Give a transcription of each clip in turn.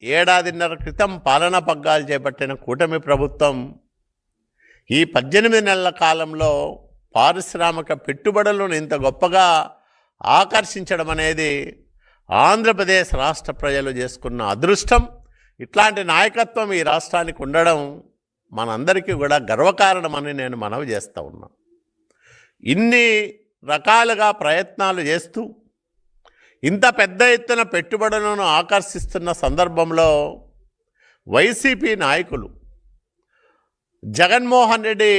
ఏడాదిన్నర క్రితం పాలనా పగ్గాలు చేపట్టిన కూటమి ప్రభుత్వం ఈ 18 నెలల కాలంలో పారిశ్రామిక పెట్టుబడులను ఇంత గొప్పగా ఆకర్షించడం అనేది ఆంధ్రప్రదేశ్ రాష్ట్ర ప్రజలు చేసుకున్న అదృష్టం. ఇట్లాంటి నాయకత్వం ఈ రాష్ట్రానికి ఉండడం మనందరికీ కూడా గర్వకారణమని నేను మనవి చేస్తూ ఉన్నా. ఇన్ని రకాలుగా ప్రయత్నాలు చేస్తూ ఇంత పెద్ద ఎత్తున పెట్టుబడులను ఆకర్షిస్తున్న సందర్భంలో వైసీపీ నాయకులు జగన్మోహన్ రెడ్డి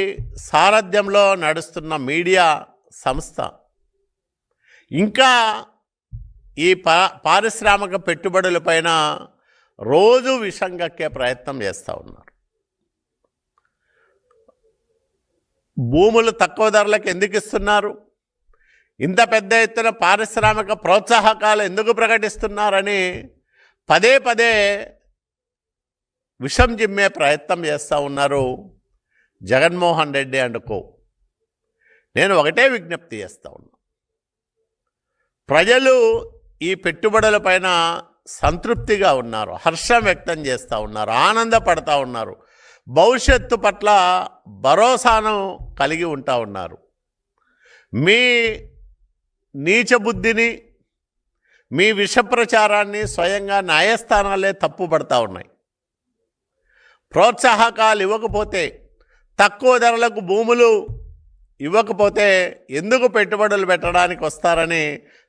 సారథ్యంలో నడుస్తున్న మీడియా సంస్థ ఇంకా ఈ పారిశ్రామిక పెట్టుబడులపైన రోజు విషం కక్కే ప్రయత్నం చేస్తూ ఉన్నారు. భూములు తక్కువ ధరలకు ఎందుకు ఇస్తున్నారు, ఇంత పెద్ద ఎత్తున పారిశ్రామిక ప్రోత్సాహకాలు ఎందుకు ప్రకటిస్తున్నారని పదే పదే విషం జిమ్మే ప్రయత్నం చేస్తూ ఉన్నారు జగన్మోహన్ రెడ్డి అండ్ కో. నేను ఒకటే విజ్ఞప్తి చేస్తూ ఉన్నా, ప్రజలు ఈ పెట్టుబడులపైన సంతృప్తిగా ఉన్నారు, హర్షం వ్యక్తం చేస్తూ ఉన్నారు, ఆనందపడతా ఉన్నారు, భవిష్యత్తు పట్ల భరోసాను కలిగి ఉంటా ఉన్నారు. మీ నీచ బుద్ధిని, మీ విష ప్రచారాన్ని స్వయంగా న్యాయస్థానాలే తప్పుపడతా ఉన్నాయి. ప్రోత్సాహకాలు ఇవ్వకపోతే, తక్కువ ధరలకు భూములు ఇవ్వకపోతే ఎందుకు పెట్టుబడులు పెట్టడానికి వస్తారని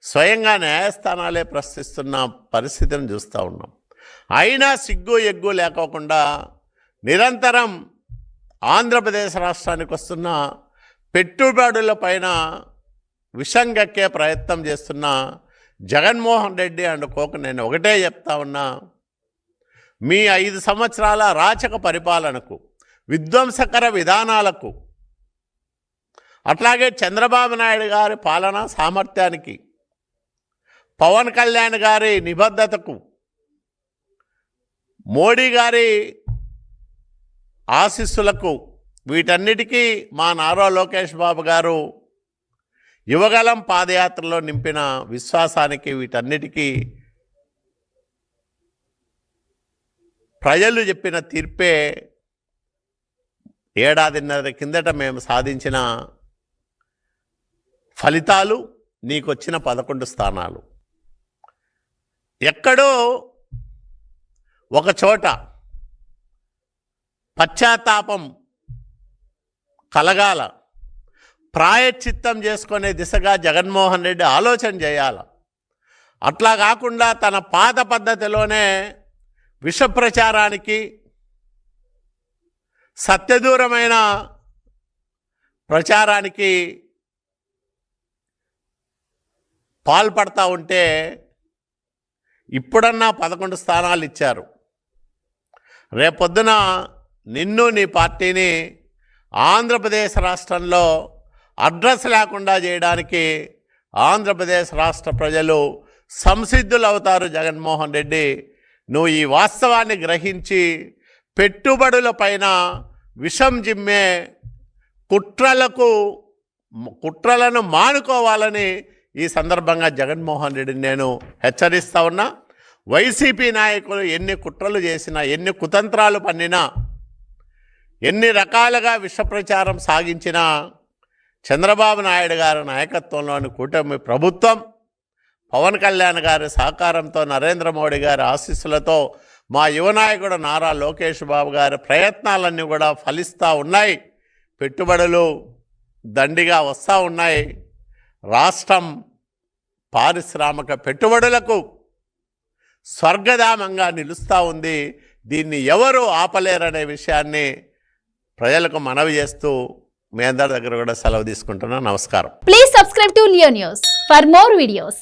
స్వయంగా న్యాయస్థానాలే ప్రశ్నిస్తున్న పరిస్థితిని చూస్తూ ఉన్నాం. అయినా సిగ్గు ఎగ్గు లేకోకుండా నిరంతరం ఆంధ్రప్రదేశ్ రాష్ట్రానికి వస్తున్న పెట్టుబడులపైన విషం కక్కే ప్రయత్నం చేస్తున్న జగన్మోహన్ రెడ్డి అండ్ కోకు నేను ఒకటే చెప్తా ఉన్నా, మీ 5 సంవత్సరాల అరాచక పరిపాలనకు, విధ్వంసకర విధానాలకు, అట్లాగే చంద్రబాబు నాయుడు గారి పాలనా సామర్థ్యానికి, పవన్ కళ్యాణ్ గారి నిబద్ధతకు, మోడీ గారి ఆశీస్సులకు, వీటన్నిటికీ మా నారా లోకేష్ బాబు గారు యువగలం పాదయాత్రలో నింపిన విశ్వాసానికి, వీటన్నిటికీ ప్రజలు చెప్పిన తీర్పే ఏడాదిన్నర కిందట మేము సాధించిన ఫలితాలు, నీకొచ్చిన 11 స్థానాలు. ఎక్కడో ఒక చోట పశ్చాత్తాపం కలగాల, ప్రాయశ్చిత్తం చేసుకునే దిశగా జగన్మోహన్ రెడ్డి ఆలోచన చేయాల. అట్లా కాకుండా తన పాత పద్ధతిలోనే విష ప్రచారానికి, సత్యదూరమైన ప్రచారానికి పాల్పడతా ఉంటే, ఇప్పుడన్నా 11 స్థానాలు ఇచ్చారు, రేపొద్దున నిన్ను నీ పార్టీని ఆంధ్రప్రదేశ్ రాష్ట్రంలో అడ్రస్ లేకుండా చేయడానికి ఆంధ్రప్రదేశ్ రాష్ట్ర ప్రజలు సంసిద్ధులు అవుతారు. జగన్మోహన్ రెడ్డి, నువ్వు ఈ వాస్తవాన్ని గ్రహించి పెట్టుబడులపైన విషం జిమ్మే కుట్రలను మానుకోవాలని ఈ సందర్భంగా జగన్మోహన్ రెడ్డిని నేను హెచ్చరిస్తా ఉన్నా. వైసీపీ నాయకులు ఎన్ని కుట్రలు చేసినా, ఎన్ని కుతంత్రాలు పన్నినా, ఎన్ని రకాలుగా విష ప్రచారం సాగించినా, చంద్రబాబు నాయుడు గారి నాయకత్వంలోని కూటమి ప్రభుత్వం, పవన్ కళ్యాణ్ గారి సహకారంతో, నరేంద్ర మోడీ గారి ఆశీస్సులతో, మా యువనాయకుడు నారా లోకేష్ బాబు గారి ప్రయత్నాలన్నీ కూడా ఫలిస్తూ ఉన్నాయి. పెట్టుబడులు దండిగా వస్తూ ఉన్నాయి. రాష్ట్రం పారిశ్రామిక పెట్టుబడులకు స్వర్గధామంగా నిలుస్తూ ఉంది. దీన్ని ఎవరు ఆపలేరనే విషయాన్ని ప్రజలకు మనవి చేస్తూ మీ అందరి దగ్గర కూడా సెలవు తీసుకుంటున్నాను. నమస్కారం. Please subscribe to Leo news for more videos.